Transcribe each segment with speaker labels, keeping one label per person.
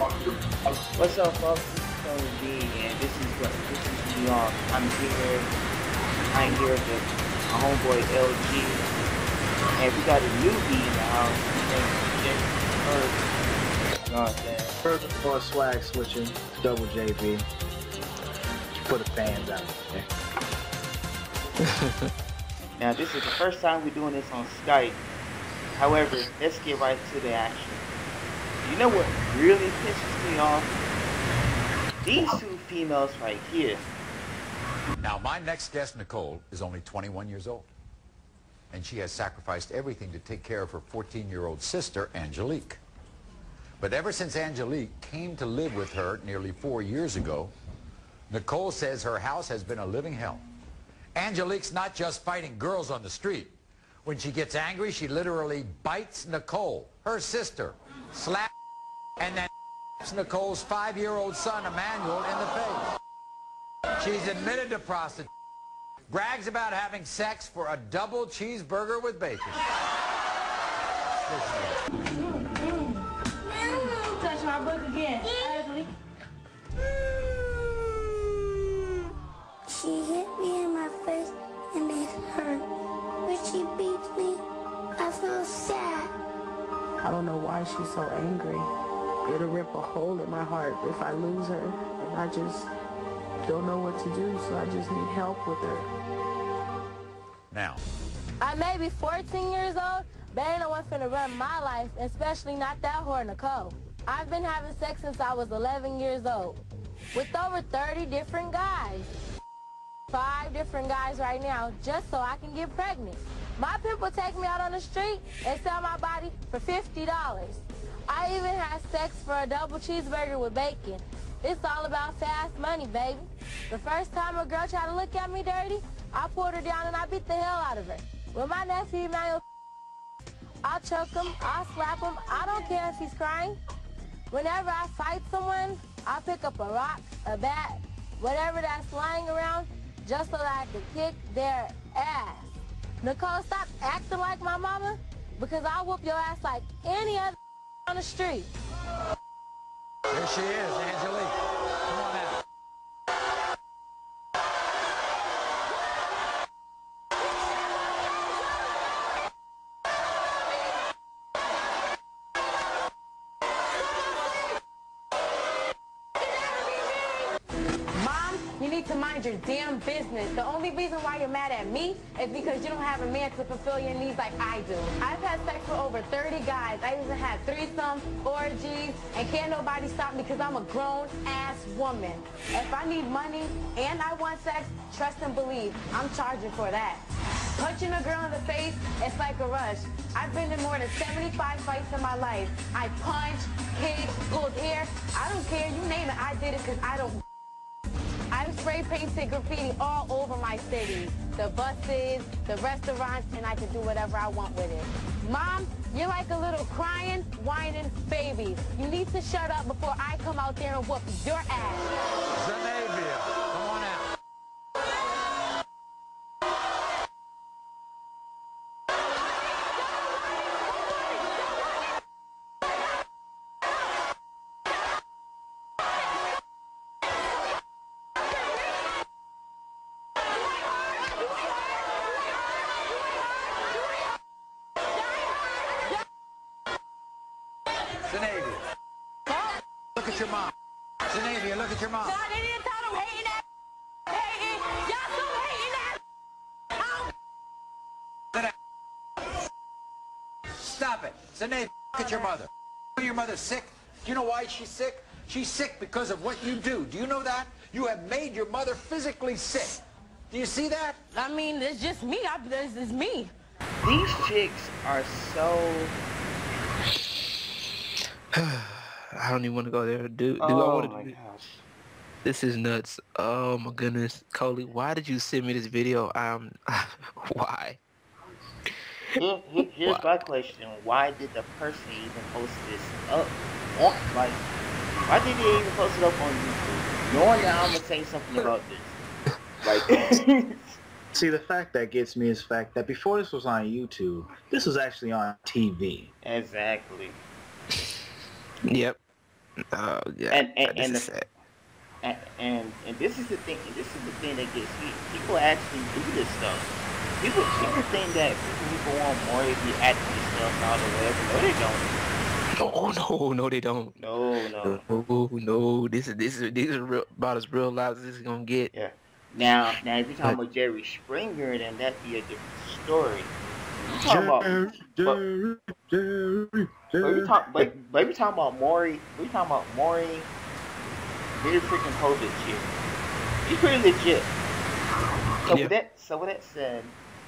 Speaker 1: What's up, folks? This is Tony D, and this is New York. I'm here with my homeboy LG, and we got a newbie in the house. His name is Jessie Burke. You know what I'm saying?
Speaker 2: First of all, swag switching, double JB. For the fans out there.
Speaker 1: Now, this is the first time we're doing this on Skype. However, let's get right to the action. You know what really pisses me off? These two females right here.
Speaker 3: Now, my next guest, Nicole, is only 21 years old. And she has sacrificed everything to take care of her 14-year-old sister, Angelique. But ever since Angelique came to live with her nearly 4 years ago, Nicole says her house has been a living hell. Angelique's not just fighting girls on the street. When she gets angry, she literally bites Nicole, her sister, slaps, and then Nicole's 5-year-old son, Emmanuel, in the face. She's admitted to prostitution, brags about having sex for a double cheeseburger with bacon.
Speaker 4: Touch my book again. Ugly.
Speaker 5: She hit me in my face and it hurt. When she beats me, I feel sad.
Speaker 6: I don't know why she's so angry. It'll rip a hole in my heart if I lose her. And I just don't know what to do, so I just need help with her.
Speaker 3: Now,
Speaker 4: I may be 14 years old, but ain't no one finna run my life, especially not that whore Nicole. I've been having sex since I was 11 years old, with over 30 different guys. 5 different guys right now, just so I can get pregnant. My pimp will take me out on the street and sell my body for $50. I even had sex for a double cheeseburger with bacon. It's all about fast money, baby. The first time a girl tried to look at me dirty, I pulled her down and I beat the hell out of her. With my nephew, Emmanuel, I'll choke him, I'll slap him, I don't care if he's crying. Whenever I fight someone, I'll pick up a rock, a bat, whatever that's lying around, just so that I can kick their ass. Nicole, stop acting like my mama, because I'll whoop your ass like any other on the street.
Speaker 3: there she is, Angelique. Come on out.
Speaker 4: You need to mind your damn business. The only reason why you're mad at me is because you don't have a man to fulfill your needs like I do. I've had sex with over 30 guys. I even had threesomes, orgies, and can't nobody stop me because I'm a grown-ass woman. If I need money and I want sex, trust and believe, I'm charging for that. Punching a girl in the face, it's like a rush. I've been in more than 75 fights in my life. I punched, kicked, pulled hair. I don't care, you name it, I did it because I don't. I've spray painted graffiti all over my city. The buses, the restaurants, and I can do whatever I want with it. Mom, you're like a little crying, whining baby. You need to shut up before I come out there and whoop your ass.
Speaker 3: Zenavia, come on out. Zenavia, look at your mom. Zenavia, look at your mom.
Speaker 4: Y'all didn't tell them hating that. Hating. Y'all still hating that.
Speaker 3: Stop it. Zenavia, look at your mother. Your mother's sick. Do you know why she's sick? She's sick because of what you do. Do you know that? You have made your mother physically sick. Do you see that?
Speaker 4: I mean, it's just me. It's me.
Speaker 1: These chicks are so...
Speaker 7: I don't even want to go there. Do I
Speaker 1: Oh
Speaker 7: want to
Speaker 1: my
Speaker 7: do
Speaker 1: gosh.
Speaker 7: this? Is nuts. Oh my goodness. Coley, why did you send me this video? Why?
Speaker 1: Here's my question. Why did the person even post this up? Like, why did they even post it up on YouTube? Knowing that I'm going to say something about this. Like,
Speaker 2: See, the fact that gets me is the fact that before this was on YouTube, this was actually on TV.
Speaker 1: exactly.
Speaker 7: Yep. Oh yeah, this
Speaker 1: and
Speaker 7: is
Speaker 1: the
Speaker 7: sad.
Speaker 1: and this is the thing. This is the thing that gets me. People actually do this stuff. People think that people want Maury to be acting themselves out or whatever. No, they don't.
Speaker 7: No, they don't.
Speaker 1: No, no.
Speaker 7: No. These are real, about as real life as this is gonna get.
Speaker 1: Yeah. Now, if you're talking
Speaker 7: But
Speaker 1: about Jerry Springer, then that'd be a different story. You talking about, but we talking about Maury. We talking about Maury. Very freaking Povich here. He's pretty legit. So with that said,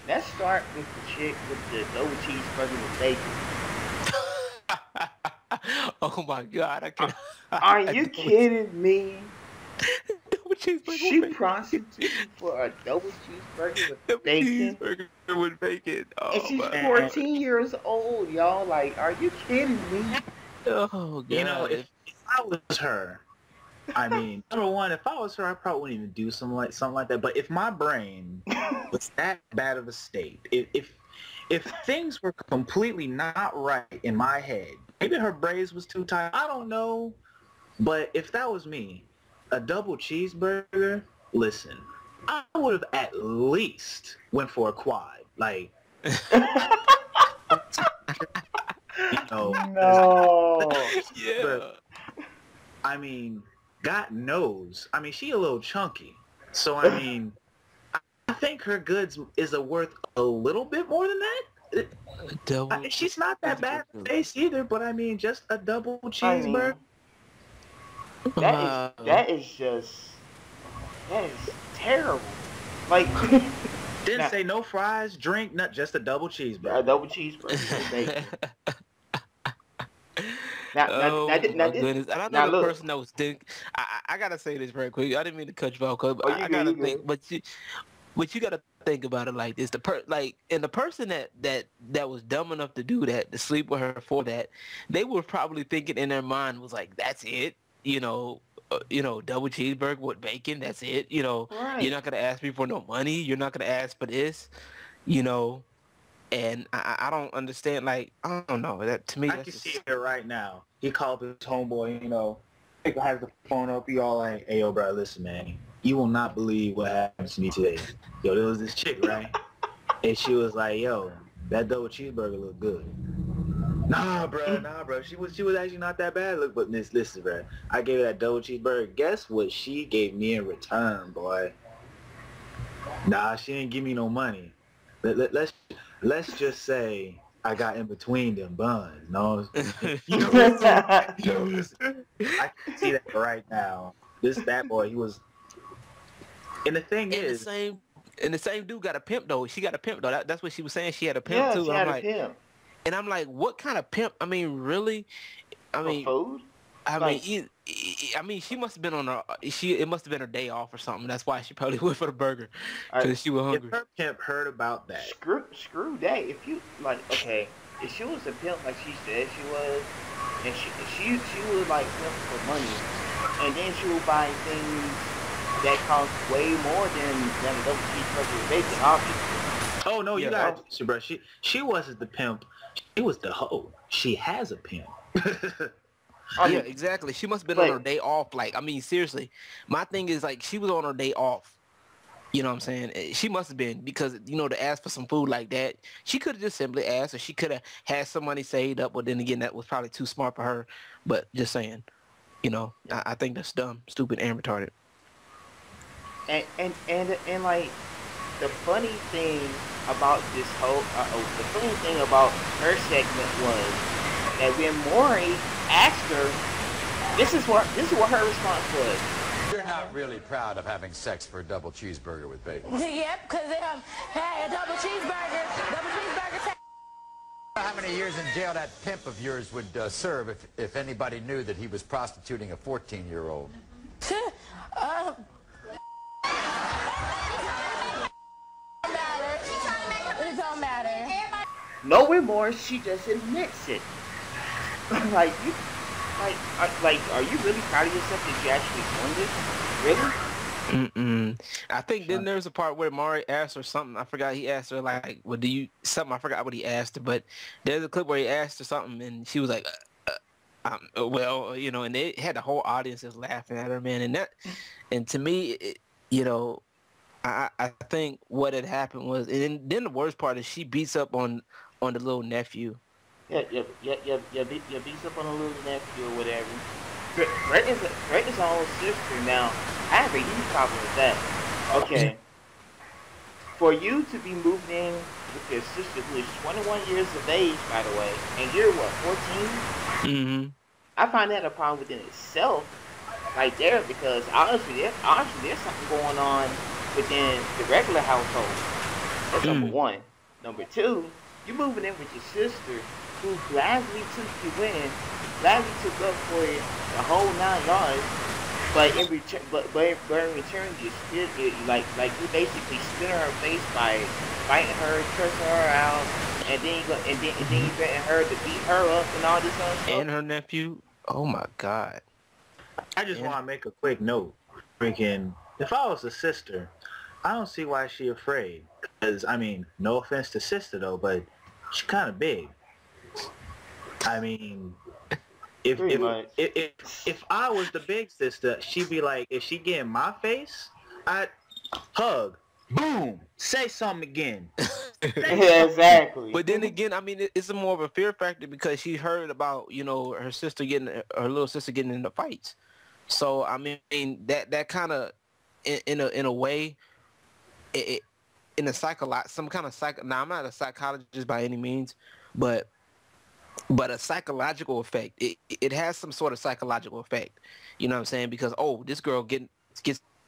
Speaker 1: let's start with the chick with the double cheeseburger with bacon.
Speaker 7: oh my God, I can't.
Speaker 1: Are you kidding me?
Speaker 7: Double cheeseburger
Speaker 1: She
Speaker 7: with bacon.
Speaker 1: prostituted for a double cheeseburger with bacon.
Speaker 7: Cheeseburger with bacon. Oh,
Speaker 1: And she's
Speaker 7: my
Speaker 1: 14 years old, y'all. Like, are you kidding me?
Speaker 7: Oh God.
Speaker 2: You know, if I was her, I mean, number one, if I was her, I probably wouldn't even do something like that. But if my brain was that bad of a state, if things were completely not right in my head, maybe her braids was too tight, I don't know. But if that was me, a double cheeseburger, listen, I would have at least went for a quad. Like, you know,
Speaker 1: No.
Speaker 7: yeah.
Speaker 2: but, I mean, God knows. I mean, she a little chunky. So, I mean, I think her goods is worth a little bit more than that. She's not that bad in the face either, but I mean, just a double cheeseburger.
Speaker 1: That is terrible. Like,
Speaker 2: didn't say no fries, drink, not just a double cheeseburger.
Speaker 1: A double cheeseburger with bacon.
Speaker 7: My goodness. And I know the person that was thinking. I gotta say this very quick. I didn't mean to cut you off, but I gotta think. But you gotta think about it like this: the person that was dumb enough to do that, to sleep with her for that, they were probably thinking in their mind was like, "That's it." Double cheeseburger with bacon. That's it.
Speaker 1: Right.
Speaker 7: You're not gonna ask me for no money. You're not gonna ask for this. And I don't understand. Like, I don't know. That to me,
Speaker 2: I can see it right now. He called his homeboy. He has the phone up. He all like, "Hey, yo, bro, listen, man. You will not believe what happened to me today. Yo, there was this chick, right? And she was like, yo, that double cheeseburger looked good." Nah, bro. She was actually not that bad. Look, but listen, bro. I gave her that double cheeseburger. Guess what she gave me in return, boy? Nah, she didn't give me no money. Let's just say I got in between them buns. No, I can see that right now. That boy, he was. And the thing is,
Speaker 7: the same dude got a pimp though. She got a pimp though. That's what she was saying. She had a pimp too.
Speaker 1: She had a pimp.
Speaker 7: And I'm like, what kind of pimp? I mean, really?
Speaker 1: Food?
Speaker 7: I mean, she must have been on it must have been her day off or something. That's why she probably went for the burger because she was hungry.
Speaker 2: If her pimp heard about that,
Speaker 1: screw that. If you if she was a pimp like she said she was, and she would like pimp for money, and then she would buy things that cost way more than a double cheeseburger with bacon, obviously.
Speaker 2: Oh no, you got it, bro. She wasn't the pimp. She was the hoe. She has a pimp.
Speaker 7: Yeah, exactly. She must have been on her day off. Like, I mean, seriously. My thing is, like, she was on her day off. You know what I'm saying? She must have been because, to ask for some food like that, she could have just simply asked or she could have had some money saved up. But then again, that was probably too smart for her. But just saying, I think that's dumb, stupid, and retarded.
Speaker 1: And like, the funny thing about this whole, the funny thing about her segment was that when Maury asked her, this is what her response was.
Speaker 3: You're not really proud of having sex for a double cheeseburger with bacon.
Speaker 4: Yep, because hey, a double cheeseburger.
Speaker 3: How many years in jail that pimp of yours would serve if anybody knew that he was prostituting a 14-year-old?
Speaker 4: It don't matter.
Speaker 1: No remorse, she just admits it. Are you really proud of yourself that you actually won this? Really?
Speaker 7: I think then there's a part where Maury asked her something. I forgot. He asked her like, "What do you?" Something. I forgot what he asked her, but there's a clip where he asked her something, and she was like, Well, you know, and they had the whole audiences laughing at her, man. And to me, you know, I think what had happened was, and then the worst part is she beats up on the little nephew.
Speaker 1: Yeah, beats up on the little nephew or whatever. Brett is her own sister. Now, I have a huge problem with that. Okay. For you to be moved in with your sister, who is 21 years of age, by the way, and you're, what, 14?
Speaker 7: Mm-hmm.
Speaker 1: I find that a problem within itself, right there, because honestly, there's something going on within the regular household. That's number one. Number two, you're moving in with your sister, who gladly took you in, gladly took up for you the whole 9 yards. But in return, you you basically spit in her face by fighting her, cursing her out, and then you threaten her to beat her up and all this other stuff.
Speaker 7: And her nephew. Oh my God.
Speaker 2: I just want to make a quick note. Freaking, if I was a sister, I don't see why she afraid. Because I mean, no offense to sister though, but she's kind of big. I mean. If I was the big sister, she'd be like, if she get in my face, I'd hug, boom, say something again.
Speaker 1: Yeah, exactly.
Speaker 7: But then again, I mean, it's a more of a fear factor because she heard about, you know, her little sister getting into fights. So I mean, that kind of, in a way, in a some kind of Now I'm not a psychologist by any means, but a psychological effect. It has some sort of psychological effect. You know what I'm saying? Because, this girl gets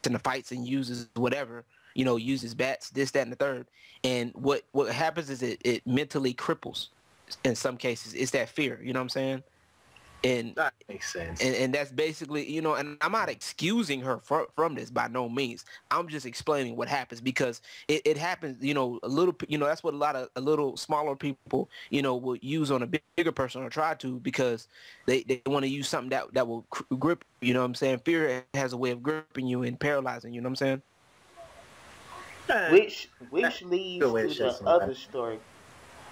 Speaker 7: in the fights and uses whatever, you know, uses bats, this, that, and the third. And what happens is it mentally cripples in some cases. It's that fear, you know what I'm saying? And
Speaker 2: that makes sense.
Speaker 7: And that's basically, you know, and I'm not excusing her from this by no means. I'm just explaining what happens because it happens, you know, a little, you know, that's what a little smaller people, you know, will use on a bigger person or try to, because they want to use something that will grip, you know what I'm saying? Fear has a way of gripping you and paralyzing, you know what I'm
Speaker 1: saying? Which leads to the other story.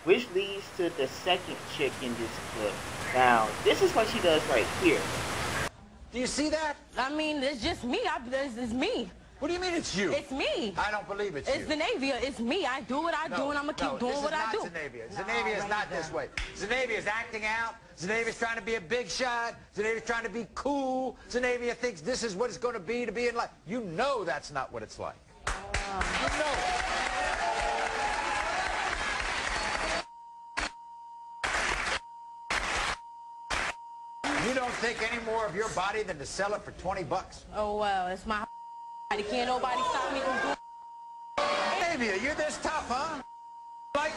Speaker 1: Which leads to the second chick in this clip. Now, this is what she does right here.
Speaker 3: Do you see that?
Speaker 4: I mean, it's just me. It's me.
Speaker 3: What do you mean it's you?
Speaker 4: It's me.
Speaker 3: I don't believe it's you.
Speaker 4: It's Zenavia. It's me. I do what I do, and I'm going to keep doing what I do.
Speaker 3: Zenavia. Zenavia is not this way. Zenavia is acting out. Zenavia is trying to be a big shot. Zenavia is trying to be cool. Zenavia thinks this is what it's going to be in life. You know that's not what it's like. You know it. You don't think any more of your body than to sell it for 20 bucks?
Speaker 4: Oh, well, it's my body. Can't nobody stop me from doing it.
Speaker 3: Maybe you're this tough, huh? Like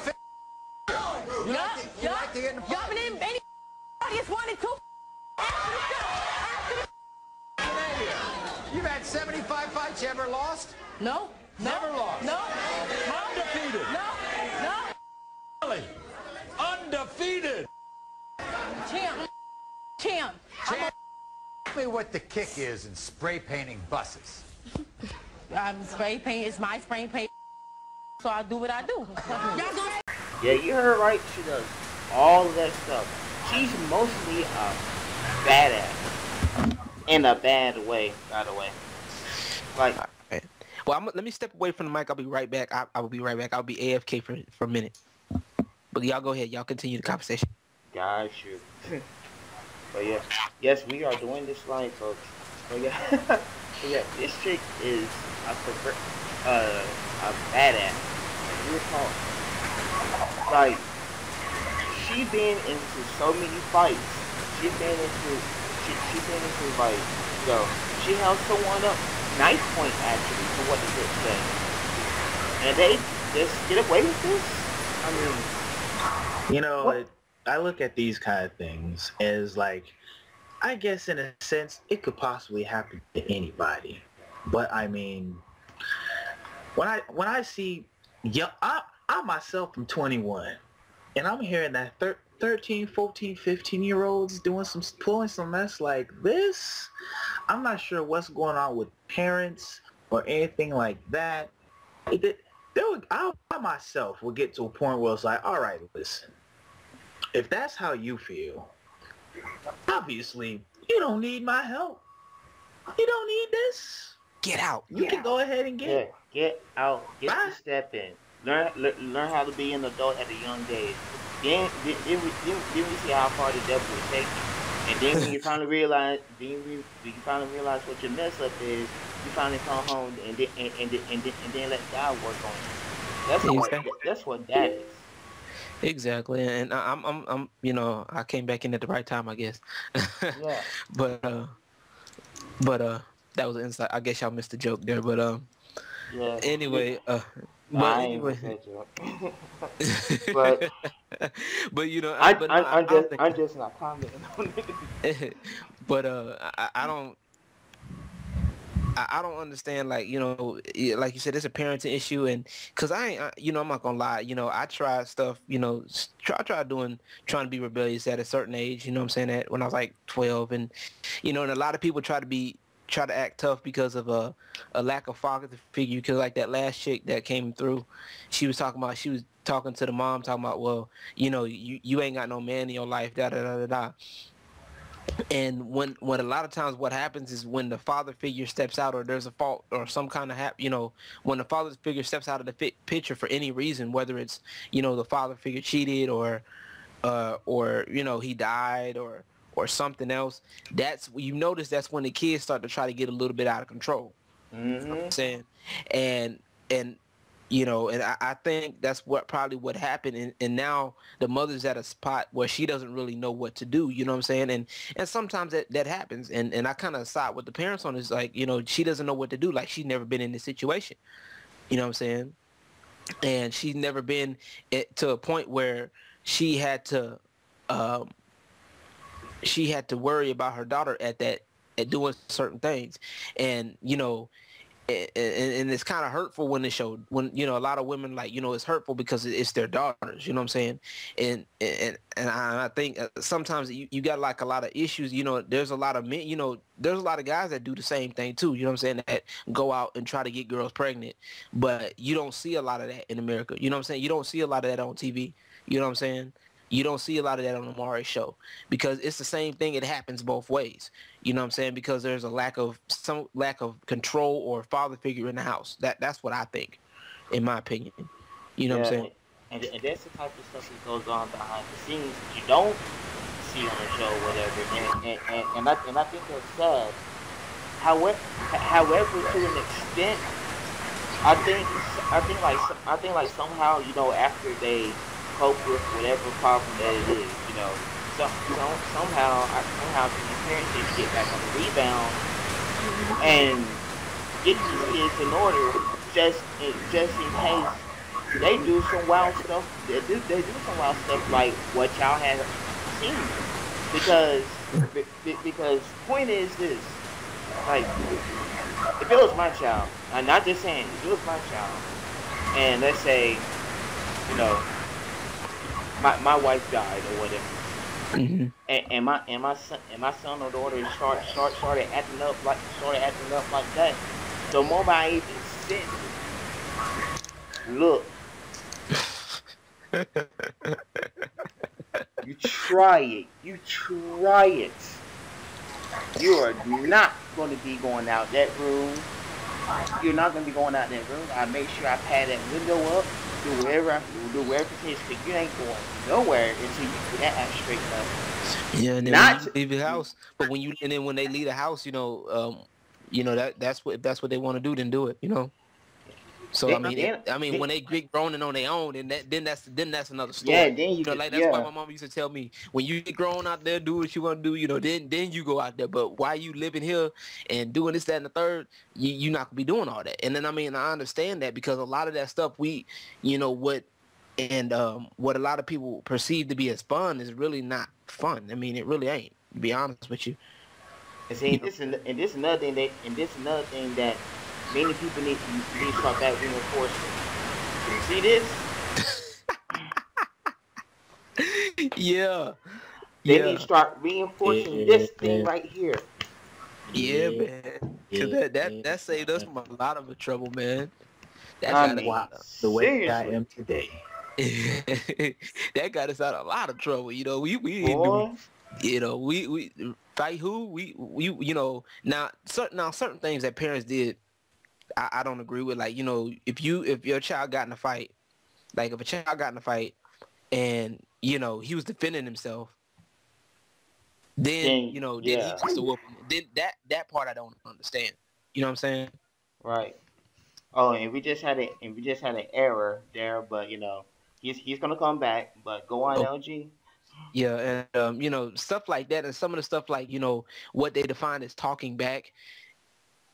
Speaker 3: you like to get in the
Speaker 4: y'all been in any audience wanted to
Speaker 3: You've had 75 fights. You ever lost?
Speaker 4: No.
Speaker 3: Never lost?
Speaker 4: No.
Speaker 3: Undefeated?
Speaker 4: No.
Speaker 3: Really? Undefeated?
Speaker 4: Champ.
Speaker 3: Tell me what the kick is in spray painting buses.
Speaker 4: Spray paint. It's my spray paint. So I do what I do.
Speaker 1: Yeah, you heard right. She does all of that stuff. She's mostly a badass. In a bad way, by the way. Like.
Speaker 7: Well, let me step away from the mic. I'll be right back. I will be right back. I'll be AFK for a minute. But y'all go ahead. Y'all continue the conversation.
Speaker 1: Got you. But yeah, yes, we are doing this live, folks. But yeah, this chick is a badass. Like, real talk. Like, she been into so many fights. She been into like, she held someone up knife point actually, for what the bitch said. And they just get away with this? I mean,
Speaker 2: you know, I look at these kind of things as like, I guess in a sense, it could possibly happen to anybody. But I mean, when I see, I myself am 21, and I'm hearing that 13, 14, 15-year-olds pulling some mess like this. I'm not sure what's going on with parents or anything like that. I myself will get to a point where it's like, all right, listen, if that's how you feel, obviously, you don't need my help. You don't need this.
Speaker 7: Get out.
Speaker 2: You can go ahead and
Speaker 1: get out. Get to step in. Learn how to be an adult at a young age. Then we see how far the devil will take you. And then when you finally realize, what your mess up is, you finally come home and then let God work on you. That's what that is.
Speaker 7: Exactly, and I'm I came back in at the right time, I guess.
Speaker 1: Yeah.
Speaker 7: But that was an insight. I guess y'all missed the joke there, but
Speaker 1: yeah.
Speaker 7: Anyway,
Speaker 1: I ain't missed that joke. but I'm just not commenting on it.
Speaker 7: But I don't understand, like, like you said, it's a parenting issue, and because I'm not gonna lie, I tried stuff, trying to be rebellious at a certain age, you know what I'm saying, that when I was like 12, and and a lot of people try to act tough because of a lack of father figure, because like that last chick that came through, she was talking to the mom, talking about, well, you ain't got no man in your life, da da da da da. And when a lot of times what happens is when the father figure steps out, or there's a fault or some kind of when the father figure steps out of the picture for any reason, whether it's the father figure cheated or he died or something else, that's when the kids start to try to get a little bit out of control.
Speaker 1: Mm-hmm.
Speaker 7: You know what I'm saying? And I think that's what happened. And now the mother's at a spot where she doesn't really know what to do. You know what I'm saying? And sometimes that happens. And I kind of side with the parents on this, like, she doesn't know what to do. Like, she's never been in this situation. You know what I'm saying? And she's never been to a point where she had to worry about her daughter at doing certain things. And, and it's kind of hurtful when a lot of women, like, it's hurtful because it's their daughters, you know what I'm saying? And I think sometimes you got like a lot of issues, there's a lot of men, there's a lot of guys that do the same thing too, you know what I'm saying, that go out and try to get girls pregnant, but you don't see a lot of that in America, you know what I'm saying? You don't see a lot of that on TV, you know what I'm saying? You don't see a lot of that on the Maury Show, because it's the same thing. It happens both ways. You know what I'm saying? Because there's a lack of control or father figure in the house. That's what I think, in my opinion. You know what I'm saying?
Speaker 1: And that's the type of stuff that goes on behind the scenes that you don't see on the show, whatever. And I think that's sad. However, to an extent, I think like somehow, after they cope with whatever problem that it is, somehow the parents need to get back on the rebound and get these kids in order, just in case they do some wild stuff. They do some wild stuff like what y'all have seen. Because point is this, like, if it was my child, I'm not just saying, if it was my child, and let's say, my wife died or whatever, and my son or daughter started acting up like that. The moment I even said, look, you try it. You are not going to be going out that room. You're not going to be going out that room. I make sure I pad that window up. Do whatever it takes, but you ain't going nowhere until you put that ass straight up.
Speaker 7: Yeah, and then when you leave the house, but when they leave the house, that's what they want to do, then do it, So when they get grown and on their own, then that's another story.
Speaker 1: Yeah, then you
Speaker 7: that's why my mom used to tell me, when you get grown out there, do what you want to do, then you go out there. But while you living here and doing this, that, and the third, you're not gonna be doing all that. And then I understand that, because a lot of that stuff what a lot of people perceive to be as fun is really not fun. I mean, it really ain't, to be honest with you.
Speaker 1: And see, this is another thing that many people need to start back reinforcing. You see this?
Speaker 7: Yeah.
Speaker 1: They need to start reinforcing this thing right here.
Speaker 7: Yeah, man. Cause that saved us from a lot of trouble, man.
Speaker 2: The way I am today.
Speaker 7: That got us out of a lot of trouble. We You know, we fight who? We you know, now certain things that parents did, I don't agree with. Like, you know, if your child got in a fight, like if a child got in a fight and, you know, he was defending himself, then you know, then he gets to whoop him. Then that part I don't understand. You know what I'm saying?
Speaker 1: Right. Oh, and we just had an error there, but you know, he's gonna come back. But go on, LG.
Speaker 7: Yeah, and you know, stuff like that, and some of the stuff like, you know, what they define as talking back,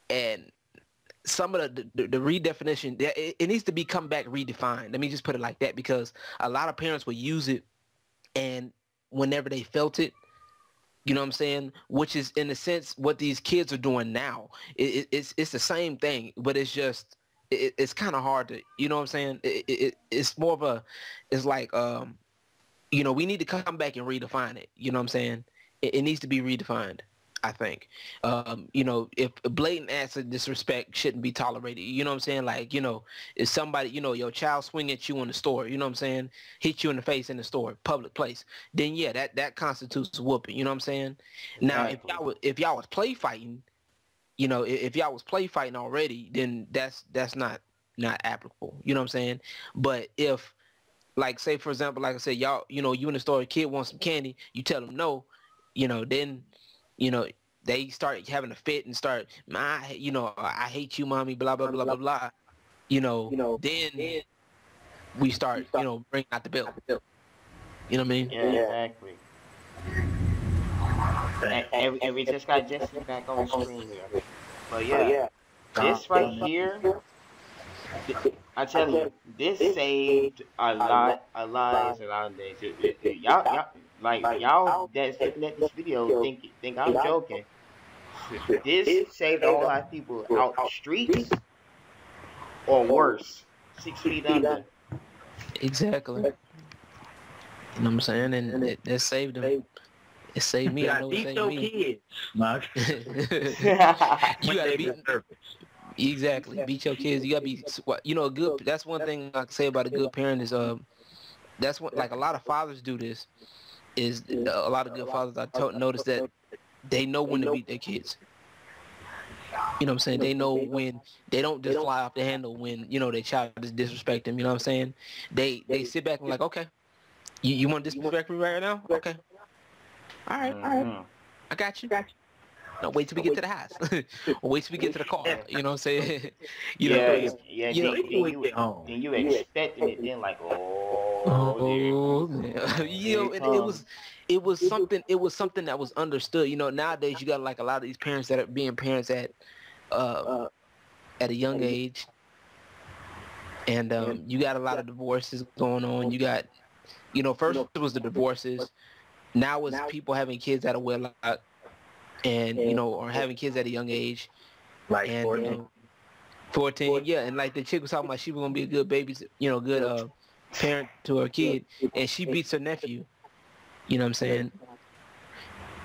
Speaker 7: and some of the redefinition, it needs to be come back redefined. Let me just put it like that, because a lot of parents will use it, and whenever they felt it, you know what I'm saying, which is in a sense what these kids are doing now. It's the same thing, but it's just it's kind of hard to, you know what I'm saying. It's more of a, it's like you know, we need to come back and redefine it. You know what I'm saying? It needs to be redefined, I think. You know, if blatant acts of disrespect shouldn't be tolerated. You know what I'm saying? Like, you know, if somebody, you know, your child swing at you in the store, you know what I'm saying, hit you in the face in the store, public place, then yeah, that constitutes whooping. You know what I'm saying? Now, if y'all was play fighting, you know, if y'all was play fighting already, then that's not applicable. You know what I'm saying? But if, like, say for example, like I said, y'all, you know, you in the store, a kid wants some candy, you tell them no, you know, then, you know, they start having a fit and start, you know, I hate you, mommy, blah, blah, blah, blah, blah. You know, then we start, you know, bringing out the bill. You know what I mean?
Speaker 1: Yeah, exactly. And we just got Jessie back on the screen here. But yeah, this right here, I tell you, this saved a lot of lives and a lot of days. Y'all that's looking at this video think I'm joking. This saved a whole lot of people out the streets, or worse, 6 feet under.
Speaker 7: Exactly. You know what I'm saying? And it saved them. It saved me. I know it saved me.
Speaker 2: Kids.
Speaker 7: You gotta beat. Exactly. Beat your kids. You gotta be, you know, good. That's one thing I can say about a good parent is that's what, like, a lot of fathers do this. Is a lot of good fathers notice that they know when to beat their kids. You know what I'm saying? They know when they don't just fly off the handle when, you know, their child is disrespecting them. You know what I'm saying? They sit back and like, okay, you want to disrespect me right now? Okay. All right. I got you. No, wait till we get to the house. Or wait till we get to the car. You know what I'm saying? You know,
Speaker 1: then you expecting it, then like,
Speaker 7: man. You know, it was something that was understood. You know, nowadays you got like a lot of these parents that are being parents at a young age, and you got a lot of divorces going on. You got, you know, first it was the divorces. Now it's people having kids out of wedlock, and, you know, or having kids at a young age.
Speaker 2: Like,
Speaker 7: and
Speaker 2: 14.
Speaker 7: You know, 14, yeah. And like the chick was talking about, she was going to be a good baby, you know, good parent to her kid, and she beats her nephew. You know what I'm saying?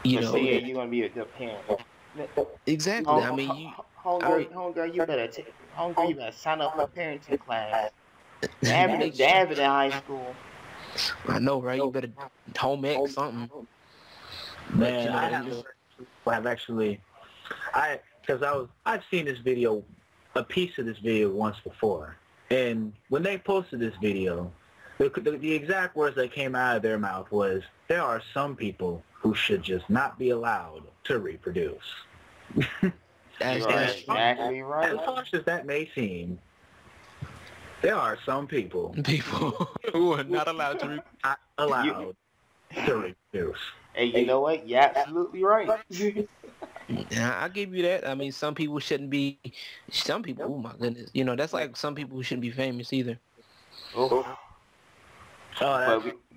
Speaker 7: You know,
Speaker 1: yeah, you're going to be a good parent.
Speaker 7: Exactly. I mean,
Speaker 1: homegirl, you better sign up for parenting class. They have it in high school.
Speaker 7: I know, right? You better home ec something.
Speaker 2: Man, you know, I've seen this video, a piece of this video once before, and when they posted this video, the exact words that came out of their mouth was, "There are some people who should just not be allowed to reproduce."
Speaker 1: That's exactly right.
Speaker 2: As harsh as that may seem, there are some people
Speaker 7: who are not allowed to
Speaker 2: reproduce.
Speaker 1: And you know what? You're absolutely right.
Speaker 7: Yeah, I give you that. I mean, some people shouldn't be. Some people, oh my goodness, you know, that's like some people who shouldn't be famous either.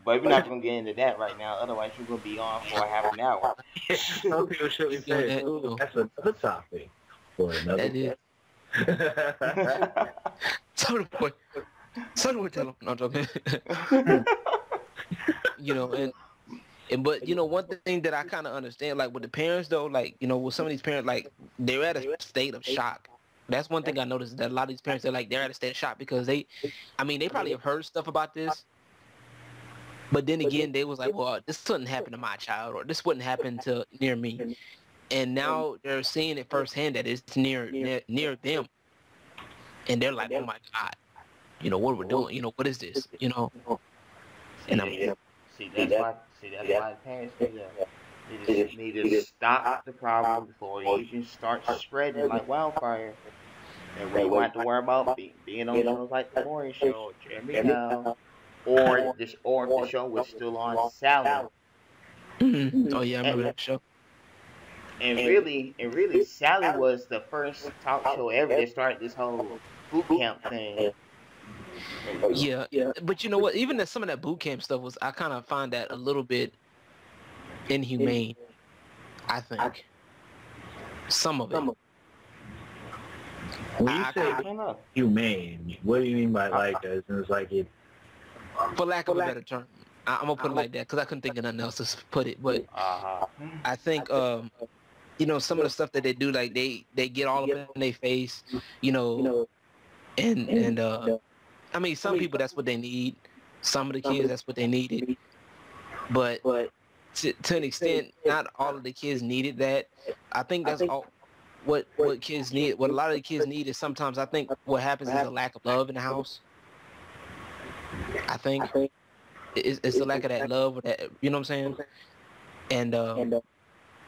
Speaker 1: But we're not gonna get into that right now. Otherwise, we're gonna be on for half an hour.
Speaker 2: Some people shouldn't be famous. That's another topic for another day.
Speaker 7: Someone would tell them. No, I'm joking. You know, but you know, one thing that I kind of understand, like with the parents though, like, you know, with some of these parents, like, they're at a state of shock. That's one thing I noticed, that a lot of these parents, they're at a state of shock because they probably have heard stuff about this, But then again, they was like, well, this wouldn't happen to my child, or this wouldn't happen to near me. And now they're seeing it firsthand that it's near them. And they're like, oh my God, you know, what we're doing, you know, what is this, you know? And
Speaker 1: that's why parents need to stop the problem before it even starts spreading like wildfire. And we don't have to worry about being on shows like the Maury Show, Jeremy Now, or if the show was still on Sally.
Speaker 7: Mm-hmm. Oh yeah, I remember that show.
Speaker 1: And really, Sally was the first talk show ever that started this whole boot camp thing.
Speaker 7: Yeah, but you know what? Even some of that boot camp stuff I kind of find that a little bit inhumane. I think some of it.
Speaker 2: When you say humane, what do you mean by like that? It's like it.
Speaker 7: For lack of a better term, I'm gonna put it like that because I couldn't think of nothing else to put it. But I think you know, some of the stuff that they do, like they get all up in their face, you know, and I mean, some people that's what they need. Some of the kids that's what they needed, but to an extent, not all of the kids needed that. I think that's all. What kids need, what a lot of the kids need is sometimes, I think what happens is a lack of love in the house. I think it's a lack of that love, or that, you know what I'm saying? And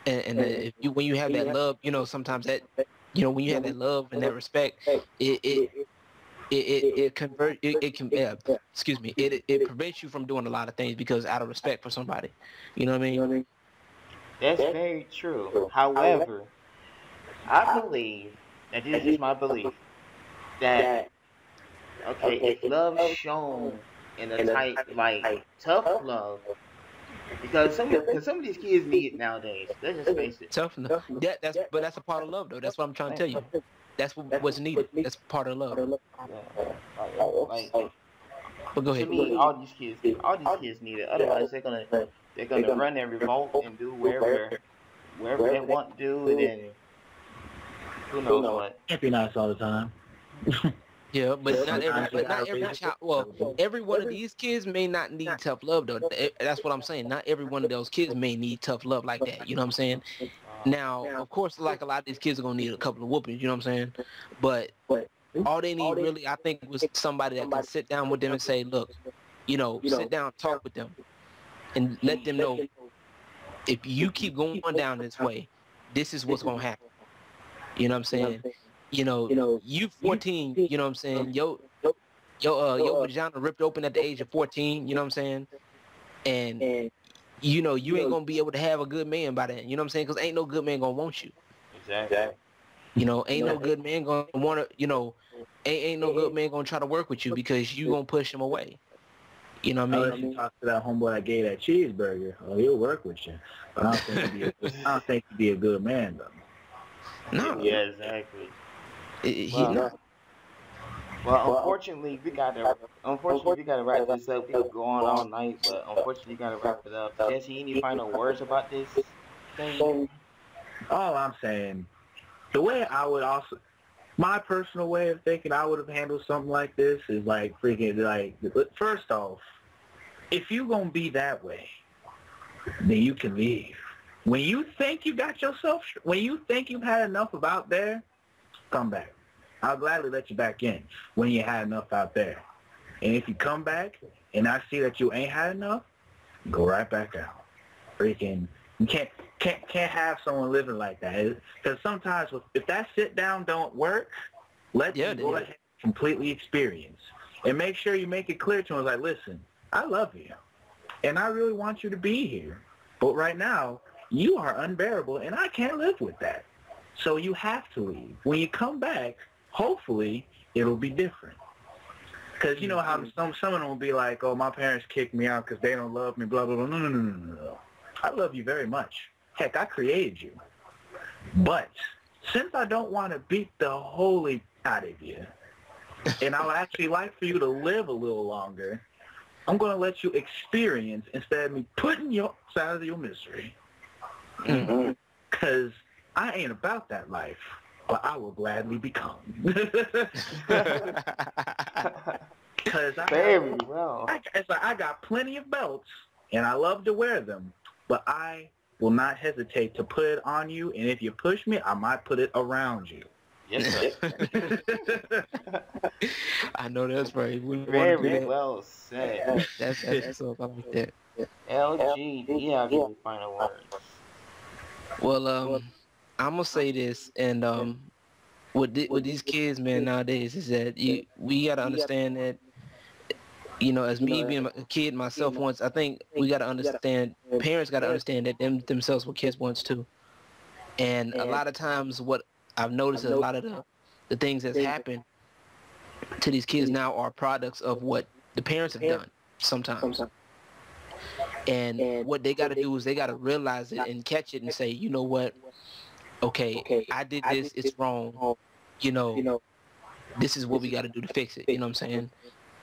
Speaker 7: if when you have that love, you know, sometimes that, you know, when you have that love and that respect, it prevents you from doing a lot of things because out of respect for somebody. You know what I mean?
Speaker 1: That's very true. However, I believe, and this is my belief, that, okay, if love's shown in a type, like, tough love, because some of these kids need it nowadays. Let's just face it.
Speaker 7: Tough love. But that's a part of love, though. That's what I'm trying to tell you. That's what's needed. That's part of love. But go ahead.
Speaker 1: To me, all these kids need it. Otherwise, they're gonna run and revolt and do wherever they want to do, and then who knows what.
Speaker 2: Can't be nice all the time.
Speaker 7: Yeah, but not every child. Well, every one of these kids may not need tough love, though. That's what I'm saying. Not every one of those kids may need tough love like that. You know what I'm saying? Now, of course, like a lot of these kids are gonna need a couple of whoopings. You know what I'm saying? But all they need really, I think, was somebody that can sit down with them and say, look, you know, sit down, talk with them, and let them know if you keep going down this way, this is what's gonna happen. You know what I'm saying? You know, you 14, you know what I'm saying? Your vagina ripped open at the age of 14, you know what I'm saying? And, you know, you ain't going to be able to have a good man by then, you know what I'm saying? Because ain't no good man going to want you.
Speaker 1: Exactly.
Speaker 7: You know, ain't no good man going to want to, you know, ain't no good man going to try to work with you because you going to push him away. You know what I mean?
Speaker 2: Unless you talk to that homeboy that gave that cheeseburger, he'll work with you. But I don't think he'd be a good man, though.
Speaker 7: No.
Speaker 1: Yeah, exactly. Well, unfortunately, we gotta wrap this up. We could go on all night, but unfortunately, we gotta wrap it up. Jesse, any final words about this thing?
Speaker 2: All I'm saying, the way I would also, my personal way of thinking I would have handled something like this is like freaking like, first off, if you gonna be that way, then you can leave. When you think you got yourself, when you think you've had enough of out there, come back. I'll gladly let you back in when you had enough out there. And if you come back and I see that you ain't had enough, go right back out. Freaking, you can't have someone living like that. Because sometimes if that sit down don't work, let them go ahead and completely experience. And make sure you make it clear to them, like, listen, I love you. And I really want you to be here. But right now, you are unbearable, and I can't live with that. So you have to leave. When you come back, hopefully, it'll be different. Because you know how some of them will be like, oh, my parents kicked me out because they don't love me, blah, blah, blah. No. I love you very much. Heck, I created you. But since I don't want to beat the holy out of you, and I would actually like for you to live a little longer, I'm going to let you experience instead of me putting you out of your misery. Because I ain't about that life, but I will gladly become. Because
Speaker 1: Very well.
Speaker 2: It's like I got plenty of belts, and I love to wear them, but I will not hesitate to put it on you, and if you push me, I might put it around you.
Speaker 1: Yes, sir.
Speaker 7: I know that's right.
Speaker 1: Very well said.
Speaker 7: That's so like that.
Speaker 1: LG, do you have any final words?
Speaker 7: Well, I'm gonna say this, and with these kids, man, nowadays is that we gotta understand that, as me being a kid myself once, I think we gotta understand, parents gotta understand that themselves were kids once too, and a lot of times what I've noticed is a lot of the things that's happened to these kids now are products of what the parents have done sometimes. And what they got to do is they got to realize it and catch it and say, you know what, okay, I did this, it's wrong, this is what we got to do to fix it, you know what I'm saying?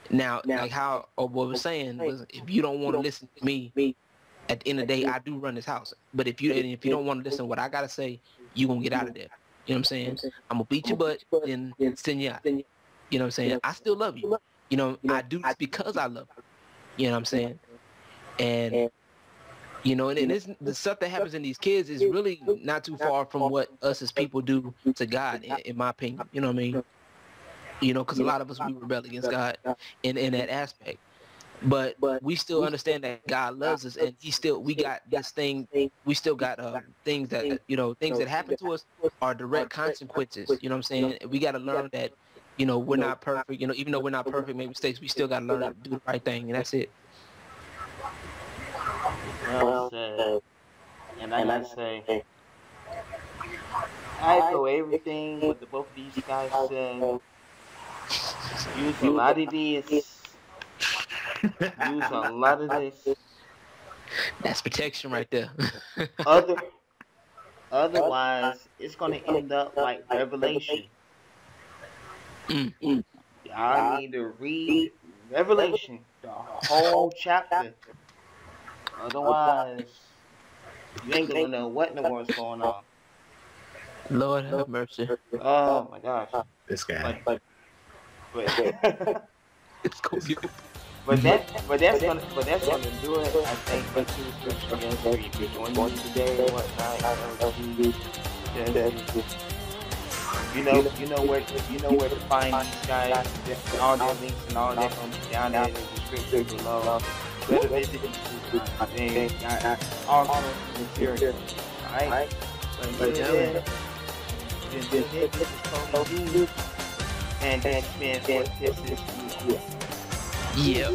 Speaker 7: Now, like how what we're saying was, if you don't want to listen to me, at the end of the day, I do run this house. But if you don't want to listen to what I got to say, you going to get out of there. You know what I'm saying? I'm going to beat your butt and send you out. You know what I'm saying? I still love you. I do this because I love you. You know what I'm saying? And, and it's, the stuff that happens in these kids is really not too far from what us as people do to God, in my opinion. You know what I mean? Because a lot of us, we rebel against God in that aspect. But we still understand that God loves us, and we got this thing, we still got things that, things that happen to us are direct consequences. You know what I'm saying? We got to learn that, we're not perfect. Even though we're not perfect, make mistakes, we still got to learn to do the right thing, and that's it.
Speaker 1: Well said. And I gotta say, I echo everything what both of these guys said. Use a lot of this. Use a lot of this.
Speaker 7: That's protection right there.
Speaker 1: Otherwise, it's gonna end up like Revelation. Y'all need to read Revelation, the whole chapter. Otherwise, you ain't gonna know what in the world's going on.
Speaker 7: Lord have mercy.
Speaker 1: Oh my gosh.
Speaker 2: This guy.
Speaker 7: It's cool.
Speaker 1: But that's gonna do it. I think for two scriptures if you're joining today or whatnot, you know where to find these guys. All their links and all that gonna be down there in the description below. Better visit these two things. All sorts of material. Alright? So this is Coleydtoo, and that's been what this is.
Speaker 7: Yeah.